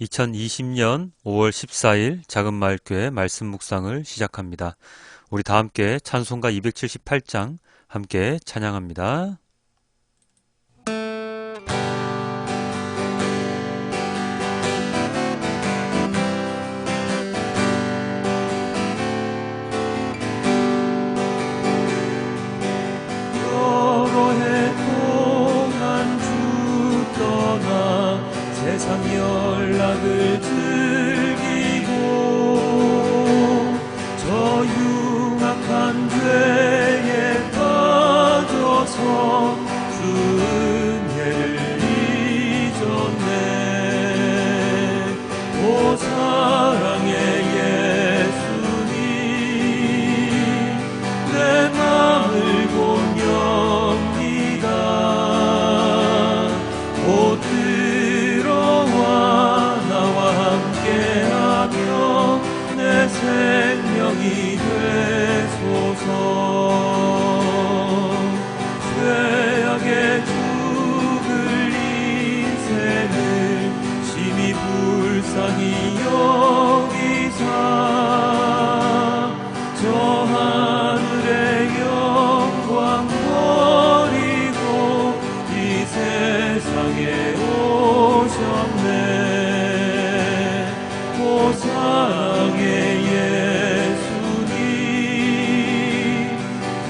2020년 5월 14일 작은마을교회 말씀 묵상을 시작합니다. 우리 다 함께 찬송가 278장 함께 찬양합니다. 여러 해 동안 주 떠나 세상 연락을 즐기고 저 흉악한 죄에 빠져서 주 은혜를 잊었네. 오 사랑의 예수님 내 맘을 공경합니다. 곧 들어와 나와 함께하며 내 생명이 되소서. 죄악에 죽을 인생을 심히 불쌍히 여기사 저 하늘의 영광 버리고 이 세상에 오셨네. 오 사랑의 예수님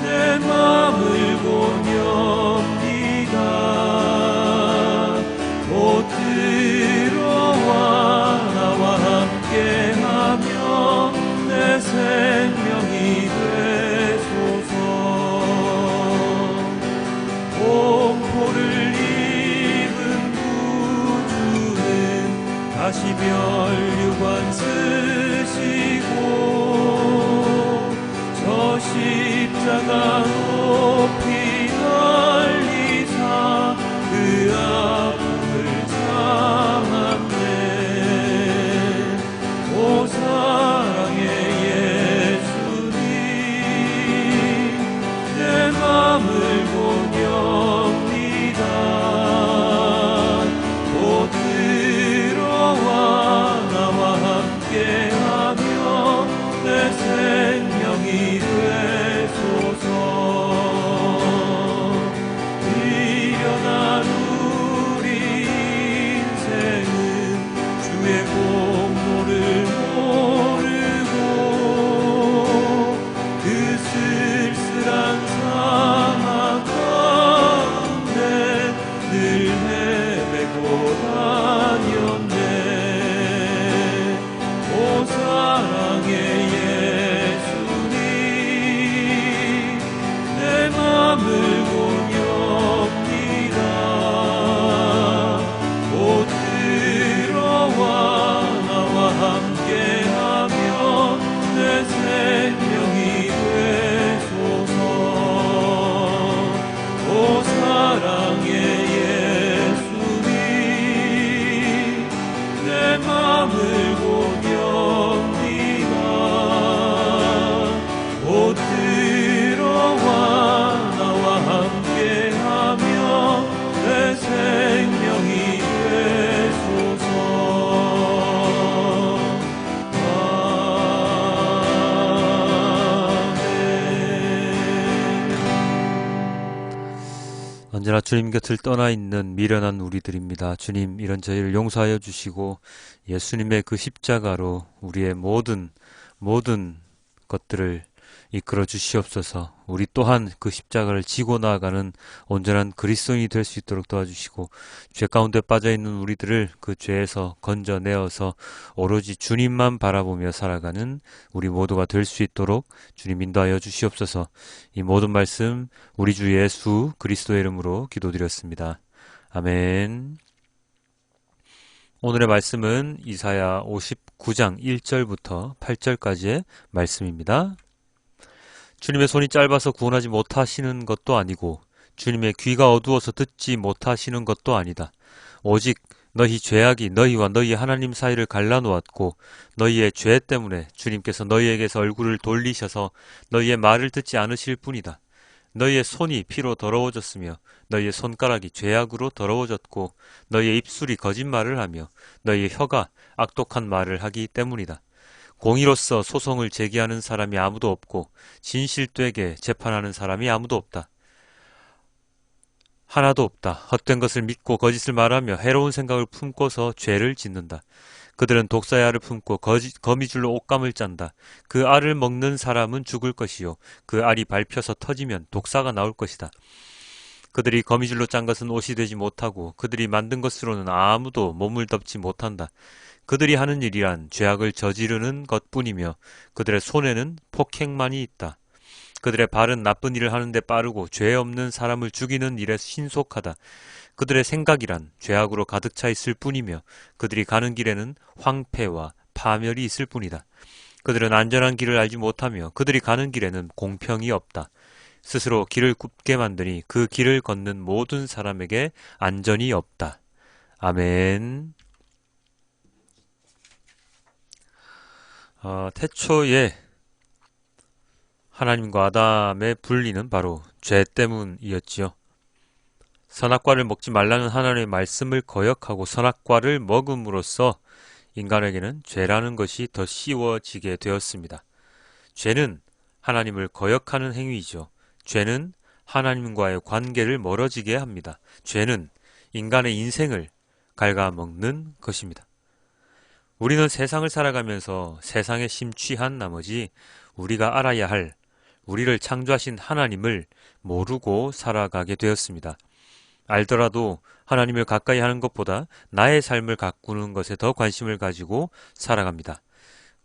내 맘을 공경합니다. 곧 들어와 나와 함께하며 내 생명이 되소서. 공포를 입은 구주는 다시 면류관 쓰시고 저 십자가 높이 달리사 그 아픔을 참았네. 오 사랑의 예수님 내 맘을 공경합니다. 곧 들어와 나와 함께하며 내 생명이 되소서. 미련한 우리 인생은 주의 공로를 모르고 그 쓸쓸한 상황 가운데 늘 헤매고 다녔네. 오 사랑의 예수님 내 맘을 공경합니다. 곧 들어와 나와 함께하며 내 생명이 되소서. 오 사랑의 예수님 내 맘을 공경합니다. 곧 들어와 나와 함께하며 내 생명이 되소서. 언제나 주님 곁을 떠나 있는 미련한 우리들입니다. 주님, 이런 저희를 용서하여 주시고 예수님의 그 십자가로 우리의 모든 것들을 이끌어 주시옵소서. 우리 또한 그 십자가를 지고 나아가는 온전한 그리스도인이 될 수 있도록 도와주시고 죄 가운데 빠져있는 우리들을 그 죄에서 건져내어서 오로지 주님만 바라보며 살아가는 우리 모두가 될 수 있도록 주님 인도하여 주시옵소서. 이 모든 말씀 우리 주 예수 그리스도의 이름으로 기도드렸습니다. 아멘. 오늘의 말씀은 이사야 59장 1절부터 8절까지의 말씀입니다. 주님의 손이 짧아서 구원하지 못하시는 것도 아니고 주님의 귀가 어두워서 듣지 못하시는 것도 아니다. 오직 너희 죄악이 너희와 너희 하나님 사이를 갈라놓았고 너희의 죄 때문에 주님께서 너희에게서 얼굴을 돌리셔서 너희의 말을 듣지 않으실 뿐이다. 너희의 손이 피로 더러워졌으며 너희의 손가락이 죄악으로 더러워졌고 너희의 입술이 거짓말을 하며 너희의 혀가 악독한 말을 하기 때문이다. 공의로서 소송을 제기하는 사람이 아무도 없고 진실되게 재판하는 사람이 아무도 없다. 하나도 없다. 헛된 것을 믿고 거짓을 말하며 해로운 생각을 품고서 죄를 짓는다. 그들은 독사의 알을 품고 거미줄로 옷감을 짠다. 그 알을 먹는 사람은 죽을 것이요 그 알이 밟혀서 터지면 독사가 나올 것이다. 그들이 거미줄로 짠 것은 옷이 되지 못하고 그들이 만든 것으로는 아무도 몸을 덮지 못한다. 그들이 하는 일이란 죄악을 저지르는 것뿐이며 그들의 손에는 폭행만이 있다. 그들의 발은 나쁜 일을 하는데 빠르고 죄 없는 사람을 죽이는 일에 신속하다. 그들의 생각이란 죄악으로 가득 차 있을 뿐이며 그들이 가는 길에는 황폐와 파멸이 있을 뿐이다. 그들은 안전한 길을 알지 못하며 그들이 가는 길에는 공평이 없다. 스스로 길을 굽게 만드니 그 길을 걷는 모든 사람에게 안전이 없다. 아멘. 태초에 하나님과 아담의 분리는 바로 죄 때문이었지요. 선악과를 먹지 말라는 하나님의 말씀을 거역하고 선악과를 먹음으로써 인간에게는 죄라는 것이 더 씌워지게 되었습니다. 죄는 하나님을 거역하는 행위이죠. 죄는 하나님과의 관계를 멀어지게 합니다. 죄는 인간의 인생을 갉아먹는 것입니다. 우리는 세상을 살아가면서 세상에 심취한 나머지 우리가 알아야 할 우리를 창조하신 하나님을 모르고 살아가게 되었습니다. 알더라도 하나님을 가까이 하는 것보다 나의 삶을 가꾸는 것에 더 관심을 가지고 살아갑니다.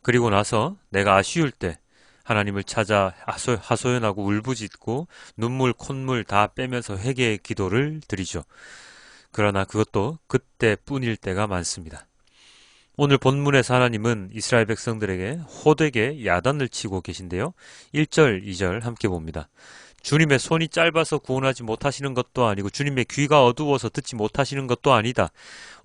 그리고 나서 내가 아쉬울 때 하나님을 찾아 하소연하고 울부짖고 눈물 콧물 다 빼면서 회개의 기도를 드리죠. 그러나 그것도 그때뿐일 때가 많습니다. 오늘 본문에서 하나님은 이스라엘 백성들에게 호되게 야단을 치고 계신데요. 1절, 2절 함께 봅니다. 주님의 손이 짧아서 구원하지 못하시는 것도 아니고 주님의 귀가 어두워서 듣지 못하시는 것도 아니다.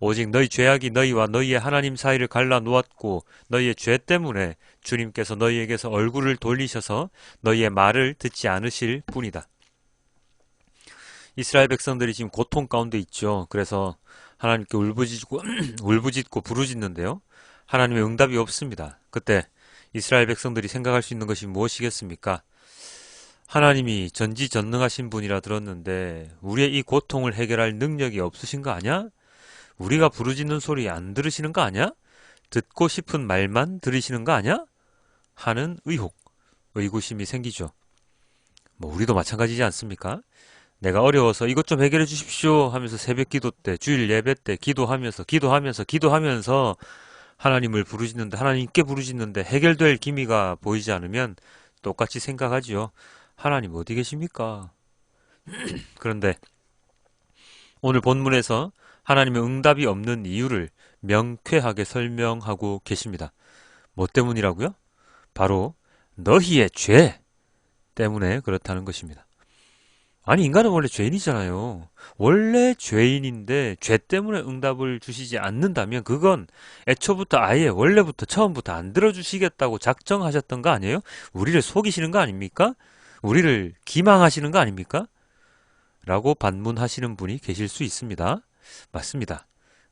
오직 너희 죄악이 너희와 너희의 하나님 사이를 갈라 놓았고 너희의 죄 때문에 주님께서 너희에게서 얼굴을 돌리셔서 너희의 말을 듣지 않으실 뿐이다. 이스라엘 백성들이 지금 고통 가운데 있죠. 그래서 하나님께 울부짖고 부르짖는데요. 하나님의 응답이 없습니다. 그때 이스라엘 백성들이 생각할 수 있는 것이 무엇이겠습니까? 하나님이 전지전능하신 분이라 들었는데 우리의 이 고통을 해결할 능력이 없으신 거 아냐? 우리가 부르짖는 소리 안 들으시는 거 아냐? 듣고 싶은 말만 들으시는 거 아냐? 하는 의구심이 생기죠. 우리도 마찬가지지 않습니까? 내가 어려워서 이것 좀 해결해 주십시오 하면서 새벽 기도 때, 주일 예배 때 기도하면서 하나님을 부르짖는데, 하나님께 부르짖는데 해결될 기미가 보이지 않으면 똑같이 생각하지요. 하나님 어디 계십니까? 그런데 오늘 본문에서 하나님의 응답이 없는 이유를 명쾌하게 설명하고 계십니다. 뭐 때문이라고요? 바로 너희의 죄 때문에 그렇다는 것입니다. 아니, 인간은 원래 죄인이잖아요. 원래 죄인인데 죄 때문에 응답을 주시지 않는다면 그건 애초부터 아예 원래부터 처음부터 안 들어주시겠다고 작정하셨던 거 아니에요? 우리를 속이시는 거 아닙니까? 우리를 기망하시는 거 아닙니까? 라고 반문하시는 분이 계실 수 있습니다. 맞습니다.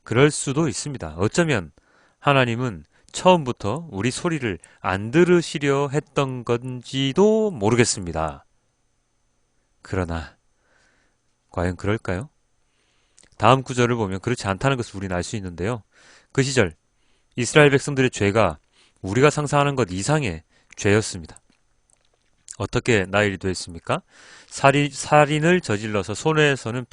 그럴 수도 있습니다. 어쩌면 하나님은 처음부터 우리 소리를 안 들으시려 했던 건지도 모르겠습니다. 그러나 과연 그럴까요? 다음 구절을 보면 그렇지 않다는 것을 우리는 알 수 있는데요. 그 시절 이스라엘 백성들의 죄가 우리가 상상하는 것 이상의 죄였습니다. 어떻게 나일이 됐습니까? 살인을 저질러서 손은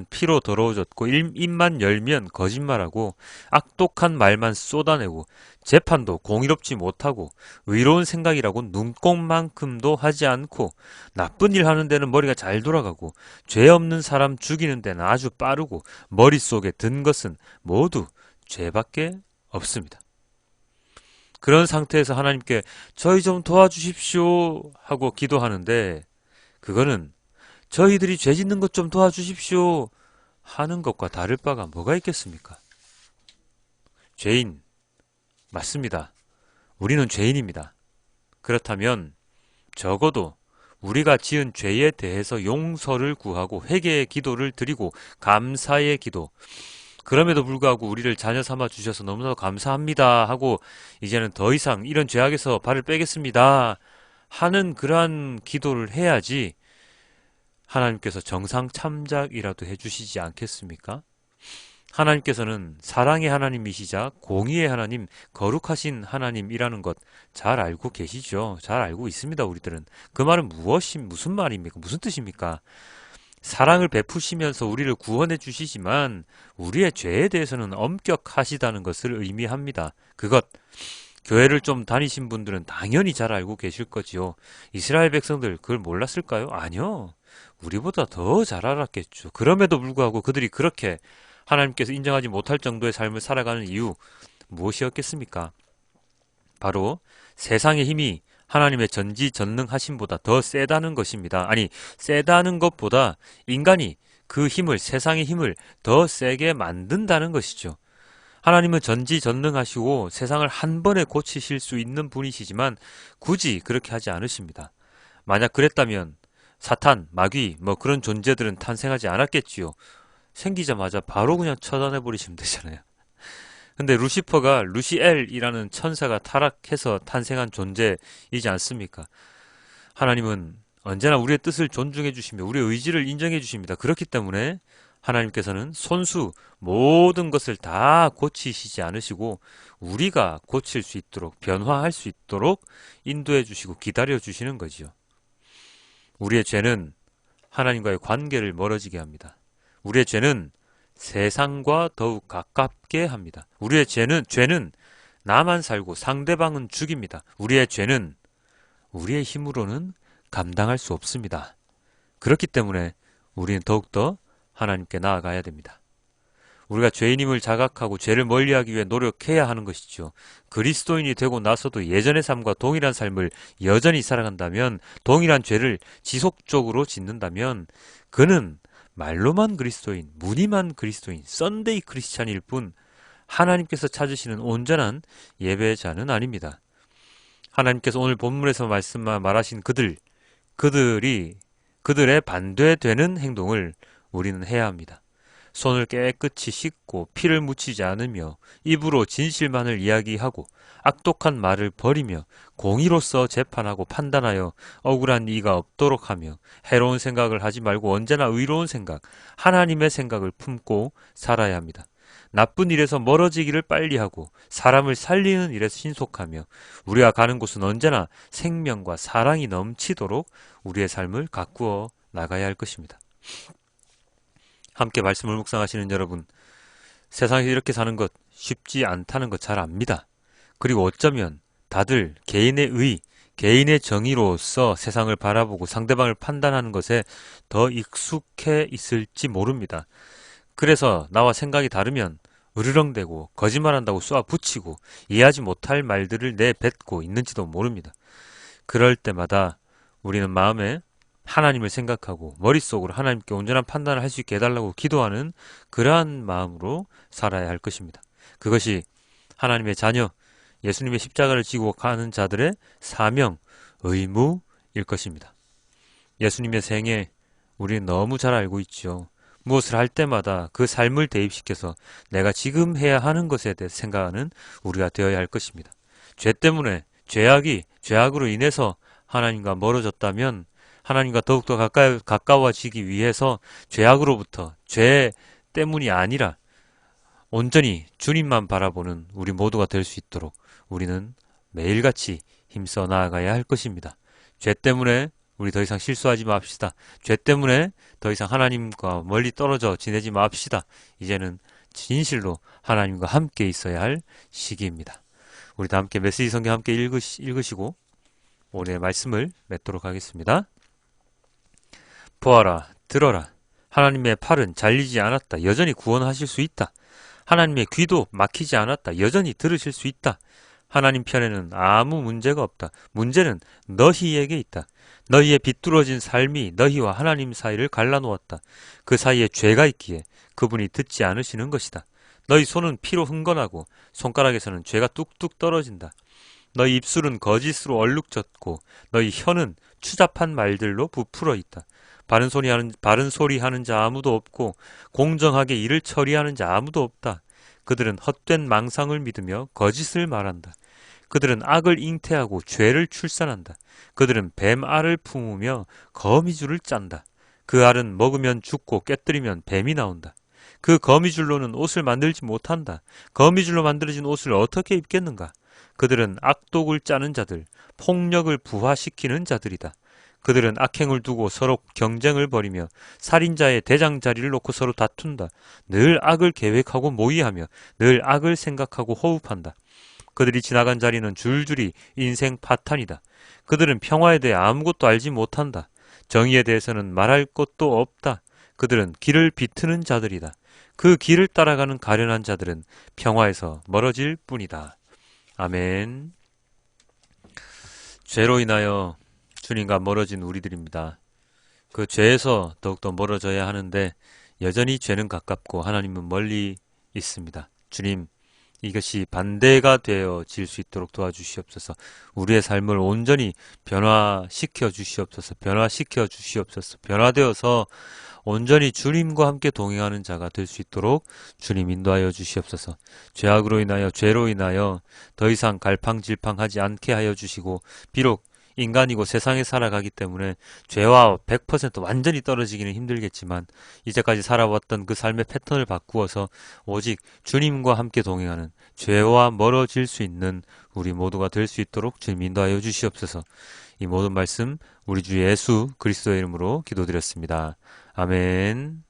피로 더러워졌고 입만 열면 거짓말하고 악독한 말만 쏟아내고 재판도 공의롭지 못하고 의로운 생각이라고 눈꼽만큼도 하지 않고 나쁜 일 하는 데는 머리가 잘 돌아가고 죄 없는 사람 죽이는 데는 아주 빠르고 머릿속에 든 것은 모두 죄밖에 없습니다. 그런 상태에서 하나님께 저희 좀 도와주십시오 하고 기도하는데 그거는 저희들이 죄 짓는 것 좀 도와주십시오 하는 것과 다를 바가 뭐가 있겠습니까? 죄인, 맞습니다. 우리는 죄인입니다. 그렇다면 적어도 우리가 지은 죄에 대해서 용서를 구하고 회개의 기도를 드리고 감사의 기도. 그럼에도 불구하고 우리를 자녀 삼아 주셔서 너무나 감사합니다 하고 이제는 더 이상 이런 죄악에서 발을 빼겠습니다 하는 그러한 기도를 해야지 하나님께서 정상 참작이라도 해주시지 않겠습니까? 하나님께서는 사랑의 하나님이시자 공의의 하나님, 거룩하신 하나님이라는 것 잘 알고 계시죠? 잘 알고 있습니다, 우리들은. 그 말은 무슨 말입니까? 무슨 뜻입니까? 사랑을 베푸시면서 우리를 구원해 주시지만 우리의 죄에 대해서는 엄격하시다는 것을 의미합니다. 그것, 교회를 좀 다니신 분들은 당연히 잘 알고 계실 거지요. 이스라엘 백성들 그걸 몰랐을까요? 아니요. 우리보다 더 잘 알았겠죠. 그럼에도 불구하고 그들이 그렇게 하나님께서 인정하지 못할 정도의 삶을 살아가는 이유 무엇이었겠습니까? 바로 세상의 힘이 하나님의 전지전능하심보다 더 세다는 것입니다. 아니, 세다는 것보다 인간이 그 힘을, 세상의 힘을 더 세게 만든다는 것이죠. 하나님은 전지전능하시고 세상을 한 번에 고치실 수 있는 분이시지만 굳이 그렇게 하지 않으십니다. 만약 그랬다면 사탄, 마귀, 그런 존재들은 탄생하지 않았겠지요. 생기자마자 바로 그냥 처단해버리시면 되잖아요. 근데 루시퍼가 루시엘이라는 천사가 타락해서 탄생한 존재이지 않습니까? 하나님은 언제나 우리의 뜻을 존중해 주시며 우리의 의지를 인정해 주십니다. 그렇기 때문에 하나님께서는 손수 모든 것을 다 고치시지 않으시고 우리가 고칠 수 있도록 변화할 수 있도록 인도해 주시고 기다려 주시는 거지요. 우리의 죄는 하나님과의 관계를 멀어지게 합니다. 우리의 죄는 세상과 더욱 가깝게 합니다. 우리의 죄는 나만 살고 상대방은 죽입니다. 우리의 죄는 우리의 힘으로는 감당할 수 없습니다. 그렇기 때문에 우리는 더욱더 하나님께 나아가야 됩니다. 우리가 죄인임을 자각하고 죄를 멀리하기 위해 노력해야 하는 것이죠. 그리스도인이 되고 나서도 예전의 삶과 동일한 삶을 여전히 살아간다면, 동일한 죄를 지속적으로 짓는다면 그는 말로만 그리스도인, 무늬만 그리스도인, 썬데이 크리스찬일 뿐 하나님께서 찾으시는 온전한 예배자는 아닙니다. 하나님께서 오늘 본문에서 말하신 그들의 반대되는 행동을 우리는 해야 합니다. 손을 깨끗이 씻고 피를 묻히지 않으며 입으로 진실만을 이야기하고 악독한 말을 버리며 공의로서 재판하고 판단하여 억울한 이가 없도록 하며 해로운 생각을 하지 말고 언제나 의로운 생각, 하나님의 생각을 품고 살아야 합니다. 나쁜 일에서 멀어지기를 빨리 하고 사람을 살리는 일에 신속하며 우리가 가는 곳은 언제나 생명과 사랑이 넘치도록 우리의 삶을 가꾸어 나가야 할 것입니다. 함께 말씀을 묵상하시는 여러분, 세상에서 이렇게 사는 것 쉽지 않다는 것 잘 압니다. 그리고 어쩌면 다들 개인의 의, 개인의 정의로서 세상을 바라보고 상대방을 판단하는 것에 더 익숙해 있을지 모릅니다. 그래서 나와 생각이 다르면 으르렁대고 거짓말한다고 쏘아 붙이고 이해하지 못할 말들을 내뱉고 있는지도 모릅니다. 그럴 때마다 우리는 마음에 하나님을 생각하고 머릿속으로 하나님께 온전한 판단을 할 수 있게 해달라고 기도하는 그러한 마음으로 살아야 할 것입니다. 그것이 하나님의 자녀, 예수님의 십자가를 지고 가는 자들의 사명, 의무일 것입니다. 예수님의 생애 우리는 너무 잘 알고 있죠. 무엇을 할 때마다 그 삶을 대입시켜서 내가 지금 해야 하는 것에 대해 생각하는 우리가 되어야 할 것입니다. 죄 때문에 죄악으로 인해서 하나님과 멀어졌다면 하나님과 더욱더 가까워지기 위해서 죄악으로부터, 죄 때문이 아니라 온전히 주님만 바라보는 우리 모두가 될 수 있도록 우리는 매일같이 힘써 나아가야 할 것입니다. 죄 때문에 우리 더 이상 실수하지 맙시다. 죄 때문에 더 이상 하나님과 멀리 떨어져 지내지 맙시다. 이제는 진실로 하나님과 함께 있어야 할 시기입니다. 우리 다 함께 메시지 성경 함께 읽으시고 오늘의 말씀을 맺도록 하겠습니다. 보아라, 들어라. 하나님의 팔은 잘리지 않았다. 여전히 구원하실 수 있다. 하나님의 귀도 막히지 않았다. 여전히 들으실 수 있다. 하나님 편에는 아무 문제가 없다. 문제는 너희에게 있다. 너희의 비뚤어진 삶이 너희와 하나님 사이를 갈라놓았다. 그 사이에 죄가 있기에 그분이 듣지 않으시는 것이다. 너희 손은 피로 흥건하고 손가락에서는 죄가 뚝뚝 떨어진다. 너희 입술은 거짓으로 얼룩졌고 너희 혀는 추잡한 말들로 부풀어 있다. 바른 소리 하는 자 아무도 없고 공정하게 일을 처리하는 자 아무도 없다. 그들은 헛된 망상을 믿으며 거짓을 말한다. 그들은 악을 잉태하고 죄를 출산한다. 그들은 뱀 알을 품으며 거미줄을 짠다. 그 알은 먹으면 죽고 깨뜨리면 뱀이 나온다. 그 거미줄로는 옷을 만들지 못한다. 거미줄로 만들어진 옷을 어떻게 입겠는가? 그들은 악독을 짜는 자들, 폭력을 부화시키는 자들이다. 그들은 악행을 두고 서로 경쟁을 벌이며 살인자의 대장 자리를 놓고 서로 다툰다. 늘 악을 계획하고 모의하며 늘 악을 생각하고 호흡한다. 그들이 지나간 자리는 줄줄이 인생 파탄이다. 그들은 평화에 대해 아무것도 알지 못한다. 정의에 대해서는 말할 것도 없다. 그들은 길을 비트는 자들이다. 그 길을 따라가는 가련한 자들은 평화에서 멀어질 뿐이다. 아멘. 죄로 인하여 주님과 멀어진 우리들입니다. 그 죄에서 더욱더 멀어져야 하는데 여전히 죄는 가깝고 하나님은 멀리 있습니다. 주님, 이것이 반대가 되어질 수 있도록 도와주시옵소서. 우리의 삶을 온전히 변화시켜 주시옵소서. 변화되어서 온전히 주님과 함께 동행하는 자가 될 수 있도록 주님 인도하여 주시옵소서. 죄로 인하여 더 이상 갈팡질팡하지 않게 하여 주시고, 비록 인간이고 세상에 살아가기 때문에 죄와 100% 완전히 떨어지기는 힘들겠지만 이제까지 살아왔던 그 삶의 패턴을 바꾸어서 오직 주님과 함께 동행하는, 죄와 멀어질 수 있는 우리 모두가 될 수 있도록 주님 인도하여 주시옵소서. 이 모든 말씀 우리 주 예수 그리스도의 이름으로 기도드렸습니다. 아멘.